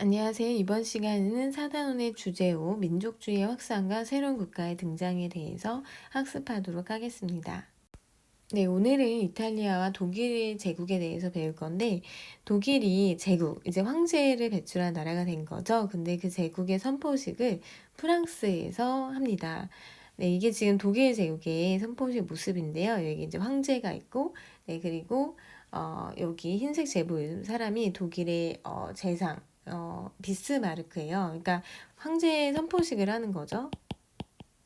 안녕하세요. 이번 시간에는 사단원의 주제오 민족주의의 확산과 새로운 국가의 등장에 대해서 학습하도록 하겠습니다. 네, 오늘은 이탈리아와 독일 제국에 대해서 배울 건데, 독일이 제국, 이제 황제를 배출한 나라가 된 거죠. 근데 그 제국의 선포식을 프랑스에서 합니다. 네, 이게 지금 독일 제국의 선포식 모습인데요. 여기 이제 황제가 있고, 네, 그리고 여기 흰색 제복 사람이 독일의 재상, 비스마르크예요. 그러니까 황제의 선포식을 하는 거죠.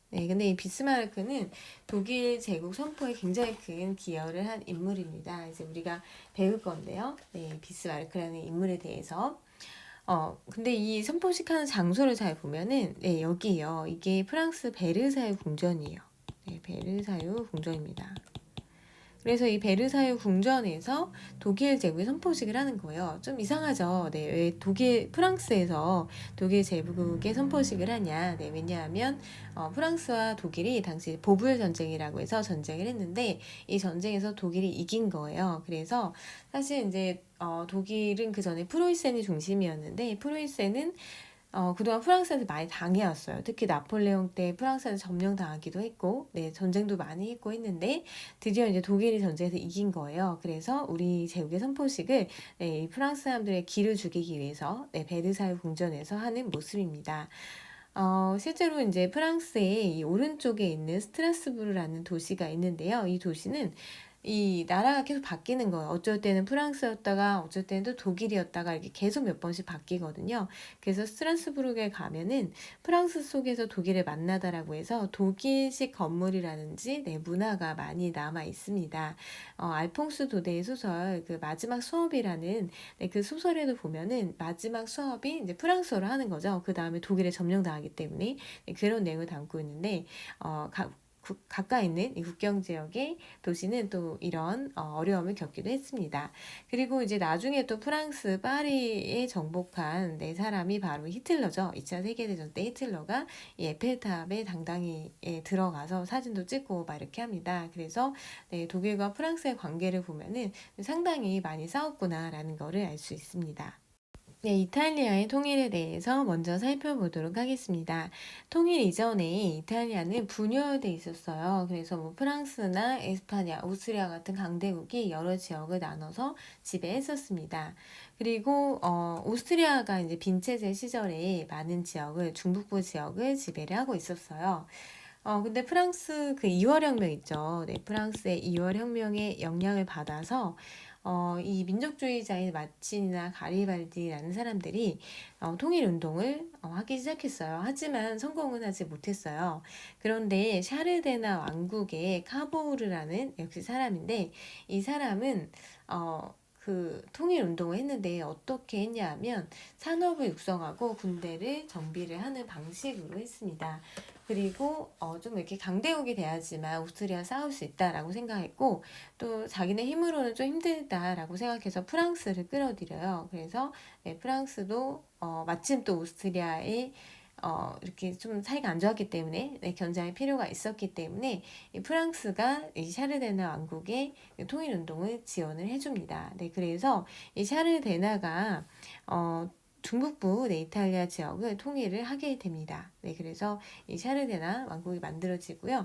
네, 근데 이 비스마르크는 독일 제국 선포에 굉장히 큰 기여를 한 인물입니다. 이제 우리가 배울 건데요. 네, 비스마르크라는 인물에 대해서. 근데 이 선포식 하는 장소를 잘 보면은, 네, 여기요. 이게 프랑스 베르사유 궁전이에요. 네, 베르사유 궁전입니다. 그래서 이 베르사유 궁전에서 독일 제국의 선포식을 하는 거예요. 좀 이상하죠. 네, 왜 프랑스에서 독일 제국의 선포식을 하냐. 네, 왜냐하면 프랑스와 독일이 당시 보불 전쟁이라고 해서 전쟁을 했는데 이 전쟁에서 독일이 이긴 거예요. 그래서 사실 이제 독일은 그 전에 프로이센이 중심이었는데 프로이센은 그동안 프랑스한테 많이 당해왔어요. 특히 나폴레옹 때 프랑스한테 점령당하기도 했고, 네, 전쟁도 많이 했고 했는데, 드디어 이제 독일이 전쟁에서 이긴 거예요. 그래서 우리 제국의 선포식을, 네, 이 프랑스 사람들의 기를 죽이기 위해서, 네, 베르사유 궁전에서 하는 모습입니다. 실제로 이제 프랑스의 이 오른쪽에 있는 스트라스부르라는 도시가 있는데요. 이 도시는 이 나라가 계속 바뀌는 거예요. 어쩔 때는 프랑스였다가 어쩔 때는 또 독일이었다가 이렇게 계속 몇 번씩 바뀌거든요. 그래서 스트라스부르크에 가면은 프랑스 속에서 독일을 만나다라고 해서 독일식 건물이라든지 네, 문화가 많이 남아 있습니다. 알퐁스 도데의 소설 그 마지막 수업이라는 네, 그 소설에도 보면은 마지막 수업이 이제 프랑스어로 하는 거죠. 그 다음에 독일에 점령당하기 때문에 네, 그런 내용을 담고 있는데 가까이 있는 이 국경 지역의 도시는 또 이런 어려움을 겪기도 했습니다. 그리고 이제 나중에 또 프랑스 파리에 정복한 네 사람이 바로 히틀러죠. 2차 세계대전 때 히틀러가 이 에펠탑에 당당히 들어가서 사진도 찍고 막 이렇게 합니다. 그래서 네, 독일과 프랑스의 관계를 보면은 상당히 많이 싸웠구나라는 거를 알 수 있습니다. 네, 이탈리아의 통일에 대해서 먼저 살펴보도록 하겠습니다. 통일 이전에 이탈리아는 분열돼 있었어요. 그래서 뭐 프랑스나 에스파냐, 오스트리아 같은 강대국이 여러 지역을 나눠서 지배했었습니다. 그리고 오스트리아가 이제 빈체제 시절에 많은 지역을 중북부 지역을 지배를 하고 있었어요. 근데 프랑스 그 2월 혁명 있죠. 네, 프랑스의 2월 혁명의 영향을 받아서 이 민족주의자인 마친이나 가리발디라는 사람들이 통일 운동을 하기 시작했어요. 하지만 성공은 하지 못했어요. 그런데 샤르데나 왕국의 카보르라는 역시 사람인데 이 사람은 그 통일 운동을 했는데 어떻게 했냐면 산업을 육성하고 군대를 정비를 하는 방식으로 했습니다. 그리고 좀 이렇게 강대국이 돼야지만 오스트리아 싸울 수 있다라고 생각했고 또 자기네 힘으로는 좀 힘들다라고 생각해서 프랑스를 끌어들여요. 그래서 네, 프랑스도 마침 또 오스트리아에 이렇게 좀 사이가 안 좋았기 때문에 네, 견제할 필요가 있었기 때문에 이 프랑스가 이 샤르데나 왕국의 통일 운동을 지원을 해줍니다. 네, 그래서 이 샤르데나가 중북부 네, 이탈리아 지역을 통일을 하게 됩니다. 네, 그래서 이 샤르데나 왕국이 만들어지고요.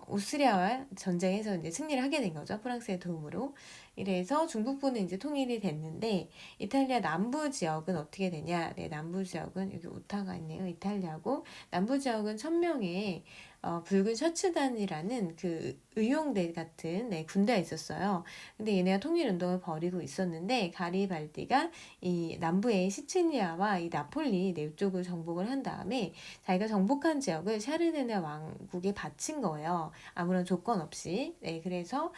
오스트리아와 전쟁에서 이제 승리를 하게 된 거죠. 프랑스의 도움으로. 이래서 중북부는 이제 통일이 됐는데, 이탈리아 남부 지역은 어떻게 되냐? 네, 남부 지역은 여기 오타가 있네요. 이탈리아고, 남부 지역은 1000명의 붉은 셔츠단이라는 그 의용대 같은 네, 군대가 있었어요. 근데 얘네가 통일운동을 벌이고 있었는데, 가리발디가 이 남부의 시칠리아와 이 나폴리 네, 이쪽을 정복을 한 다음에 자기가 정복한 지역을 샤르데네 왕국에 바친 거예요. 아무런 조건 없이. 네, 그래서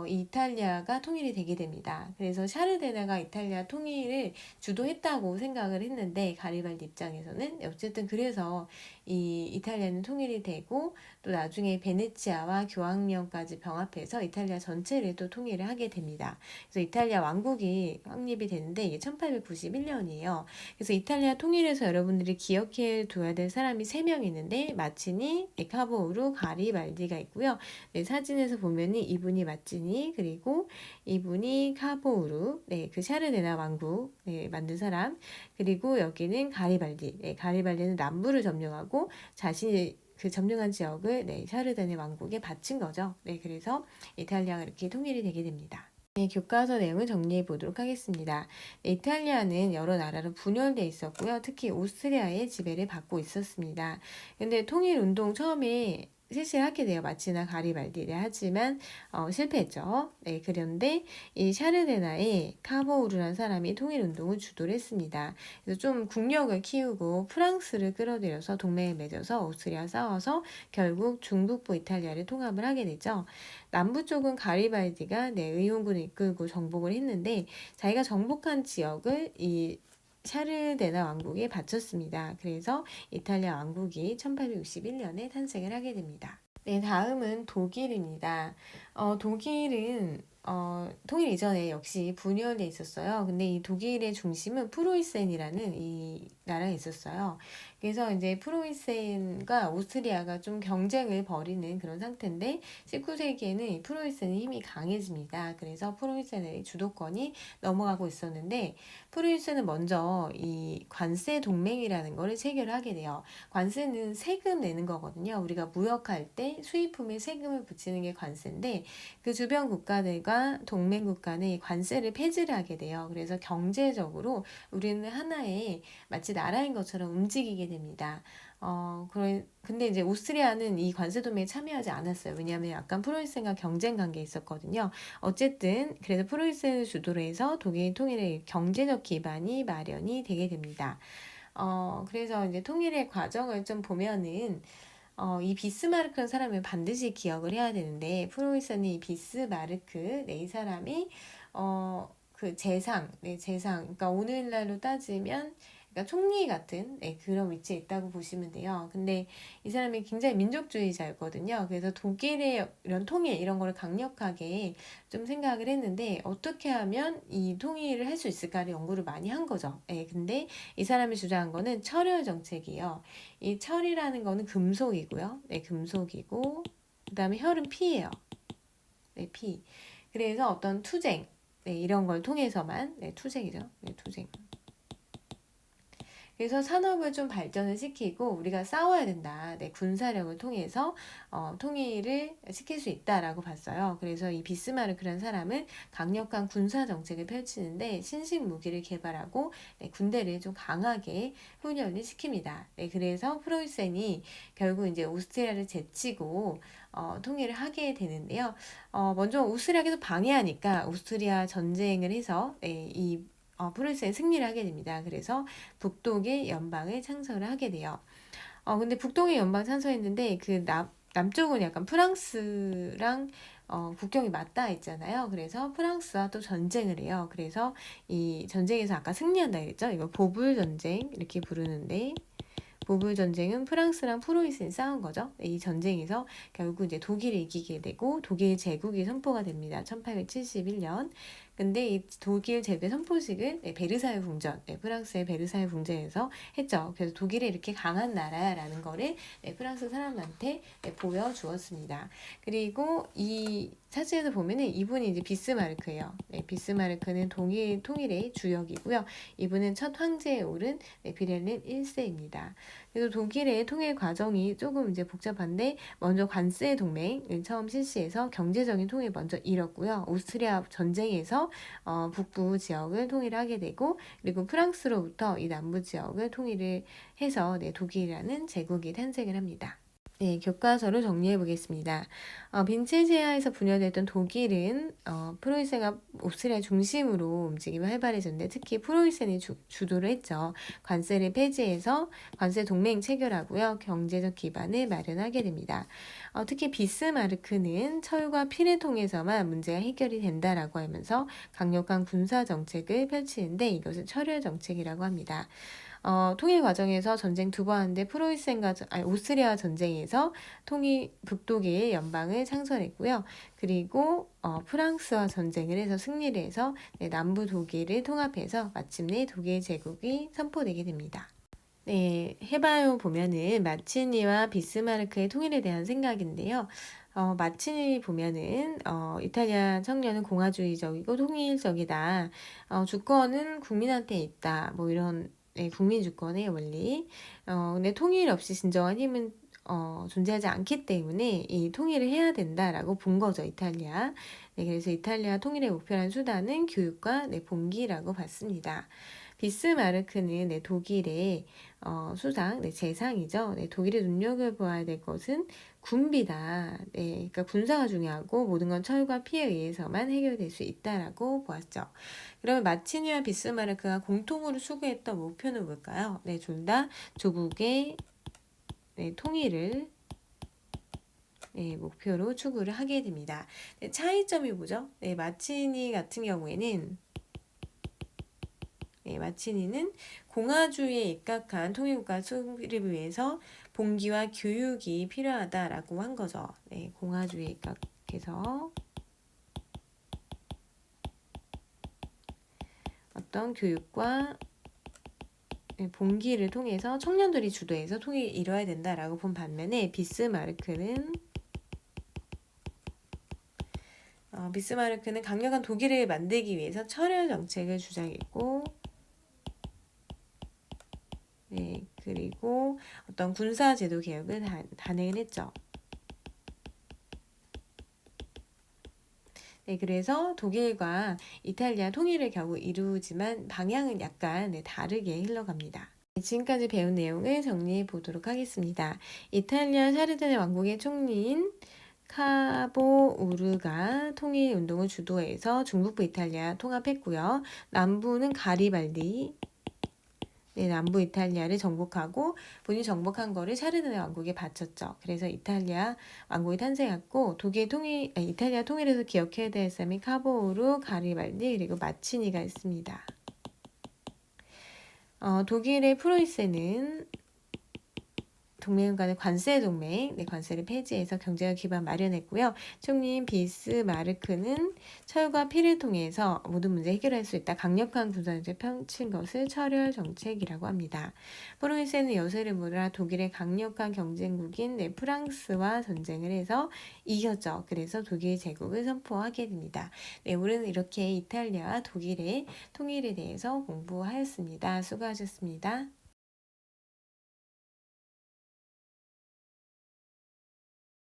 이탈리아가 통일이 되게 됩니다. 그래서 샤르데네가 이탈리아 통일을 주도했다고 생각을 했는데 가리발디 입장에서는 어쨌든 그래서 이 이탈리아는 통일이 되고 되고 또 나중에 베네치아와 교황령까지 병합해서 이탈리아 전체를 또 통일을 하게 됩니다. 그래서 이탈리아 왕국이 확립이 되는데 이게 1891년이에요. 그래서 이탈리아 통일에서 여러분들이 기억해 둬야 될 사람이 3명 있는데 마치니, 카보우르, 가리발디가 있고요. 네, 사진에서 보면은 이분이 마치니 그리고 이분이 카보우르, 네, 그 샤르데나 왕국 만든 사람. 그리고 여기는 가리발디. 네, 가리발디는 남부를 점령하고 자신이 그 점령한 지역을 샤르데네 왕국에 바친 거죠. 네, 그래서 이탈리아가 이렇게 통일이 되게 됩니다. 네, 교과서 내용을 정리해 보도록 하겠습니다. 네, 이탈리아는 여러 나라로 분열돼 있었고요. 특히 오스트리아의 지배를 받고 있었습니다. 근데 통일운동 처음에 실시를 하게 돼요. 마치나 가리발디를. 하지만 실패했죠. 네, 그런데 이 샤르데나의 카보우르라는 사람이 통일운동을 주도를 했습니다. 그래서 좀 국력을 키우고 프랑스를 끌어들여서 동맹을 맺어서 오스트리아 싸워서 결국 중북부 이탈리아를 통합을 하게 되죠. 남부 쪽은 가리발디가 의용군을 이끌고 정복을 했는데 자기가 정복한 지역을 이 샤르데나 왕국에 바쳤습니다. 그래서 이탈리아 왕국이 1861년에 탄생을 하게 됩니다. 네, 다음은 독일입니다. 독일은 통일 이전에 역시 분열돼 있었어요. 근데 이 독일의 중심은 프로이센이라는 이 나라에 있었어요. 그래서 이제 프로이센과 오스트리아가 좀 경쟁을 벌이는 그런 상태인데 19세기에는 이 프로이센의 힘이 강해집니다. 그래서 프로이센의 주도권이 넘어가고 있었는데 프로이센은 먼저 이 관세 동맹이라는 거를 체결하게 돼요. 관세는 세금 내는 거거든요. 우리가 무역할 때 수입품에 세금을 붙이는 게 관세인데 그 주변 국가들과 동맹국 간의 관세를 폐지를 하게 돼요. 그래서 경제적으로 우리는 하나의 마치 나라인 것처럼 움직이게 됩니다. 근데 이제 오스트리아는 이 관세 동맹에 참여하지 않았어요. 왜냐하면 약간 프로이센과 경쟁 관계에 있었거든요. 어쨌든 그래서 프로이센을 주도로 해서 독일 통일의 경제적 기반이 마련이 되게 됩니다. 그래서 이제 통일의 과정을 좀 보면은 이 비스마르크라는 사람을 반드시 기억을 해야 되는데 프로이센은 이 비스마르크 이 사람이 그 재상 그러니까 오늘날로 따지면 그러니까 총리 같은 그런 위치에 있다고 보시면 돼요. 근데 이 사람이 굉장히 민족주의자였거든요. 그래서 독일의 이런 통일 이런 거를 강력하게 좀 생각을 했는데 어떻게 하면 이 통일을 할 수 있을까를 연구를 많이 한 거죠. 근데 이 사람이 주장한 거는 철혈 정책이에요. 이 철이라는 거는 금속이고요. 금속이고 그다음에 혈은 피예요. 피. 그래서 어떤 투쟁 이런 걸 통해서만 투쟁이죠. 투쟁. 그래서 산업을 좀 발전을 시키고 우리가 싸워야 된다. 군사력을 통해서 통일을 시킬 수 있다라고 봤어요. 그래서 이 비스마르크라는 사람은 강력한 군사 정책을 펼치는데 신식 무기를 개발하고 군대를 좀 강하게 훈련을 시킵니다. 그래서 프로이센이 결국 이제 오스트리아를 제치고 통일을 하게 되는데요. 먼저 오스트리아에서 방해하니까 오스트리아 전쟁을 해서 이 프로이센이 승리를 하게 됩니다. 그래서 북독의 연방을 창설을 하게 돼요. 근데 북독의 연방 창설했는데 그 남쪽은 약간 프랑스랑 국경이 맞닿아 있잖아요. 그래서 프랑스와 또 전쟁을 해요. 그래서 이 전쟁에서 아까 승리한다 그랬죠? 이거 보불 전쟁 이렇게 부르는데 보불 전쟁은 프랑스랑 프로이센이 싸운 거죠. 이 전쟁에서 결국 이제 독일이 이기게 되고 독일 제국이 선포가 됩니다. 1871년. 근데 이 독일 제대 선포식을 베르사유 궁전, 프랑스의 베르사유 궁전에서 했죠. 그래서 독일이 이렇게 강한 나라라는 거를 프랑스 사람한테 보여주었습니다. 그리고 이 사진에서 보면은 이분이 이제 비스마르크예요. 비스마르크는 독일 통일의 주역이고요. 이분은 첫 황제에 오른 비렐름 1세입니다. 그래서 독일의 통일 과정이 조금 이제 복잡한데 먼저 관세 동맹을 처음 실시해서 경제적인 통일 먼저 이뤘고요. 오스트리아 전쟁에서 북부 지역을 통일하게 되고 그리고 프랑스로부터 이 남부 지역을 통일을 해서 독일이라는 제국이 탄생을 합니다. 교과서를 정리해 보겠습니다. 빈체제하에서 분열됐던 독일은 프로이센과 오스트리아 중심으로 움직임이 활발해졌는데 특히 프로이센이 주도를 했죠. 관세를 폐지해서 관세 동맹 체결하고요. 경제적 기반을 마련하게 됩니다. 특히 비스마르크는 철과 피를 통해서만 문제가 해결이 된다라고 하면서 강력한 군사 정책을 펼치는데 이것을 철혈 정책이라고 합니다. 통일 과정에서 전쟁 두 번 하는데 오스트리아 전쟁에서 북독일 연방을 창설했고요. 그리고 프랑스와 전쟁을 해서 승리를 해서 남부 독일을 통합해서 마침내 독일 제국이 선포되게 됩니다. 네, 해봐요 보면은 마치니와 비스마르크의 통일에 대한 생각인데요. 마치니 보면은 이탈리아 청년은 공화주의적이고 통일적이다. 주권은 국민한테 있다. 뭐 이런 국민 주권의 원리. 근데 통일 없이 진정한 힘은 존재하지 않기 때문에 이 통일을 해야 된다라고 본 거죠, 이탈리아. 네, 그래서 이탈리아 통일의 목표란 수단은 교육과 봉기라고 봤습니다. 비스마르크는 독일의 수상, 재상이죠. 독일이 눈여겨봐야 될 것은 군비다. 그러니까 군사가 중요하고 모든 건 철과 피에 의해서만 해결될 수 있다라고 보았죠. 그러면 마치니와 비스마르크가 공통으로 추구했던 목표는 뭘까요? 둘 다 조국의 통일을 목표로 추구를 하게 됩니다. 차이점이 뭐죠? 마치니 같은 경우에는 마치니는 공화주의에 입각한 통일국가 수립을 위해서 봉기와 교육이 필요하다라고 한 거죠. 공화주의에 입각해서 어떤 교육과 봉기를 통해서 청년들이 주도해서 통일을 이뤄야 된다라고 본 반면에 비스마르크는 강력한 독일을 만들기 위해서 철혈 정책을 주장했고 그리고 어떤 군사제도 개혁을 단행을 했죠. 그래서 독일과 이탈리아 통일을 겨우 이루지만 방향은 약간 다르게 흘러갑니다. 지금까지 배운 내용을 정리해 보도록 하겠습니다. 이탈리아 샤르데네 왕국의 총리인 카보우르가 통일 운동을 주도해서 중북부 이탈리아 통합했고요. 남부는 가리발디 남부 이탈리아를 정복하고 본인이 정복한 거를 샤르데네 왕국에 바쳤죠. 그래서 이탈리아 왕국이 탄생했고 이탈리아 통일에서 기억해야 될 사람이 카보우르, 가리발디 그리고 마치니가 있습니다. 독일의 프로이센은 동맹 간의 관세 동맹, 관세를 폐지해서 경제적 기반 마련했고요. 총리인 비스마르크는 철과 피를 통해서 모든 문제 해결할 수 있다. 강력한 군사정책 펼친 것을 철혈 정책이라고 합니다. 프로이센은 여세를 몰아 독일의 강력한 경쟁국인 프랑스와 전쟁을 해서 이겼죠. 그래서 독일 제국을 선포하게 됩니다. 우리는 이렇게 이탈리아와 독일의 통일에 대해서 공부하였습니다. 수고하셨습니다.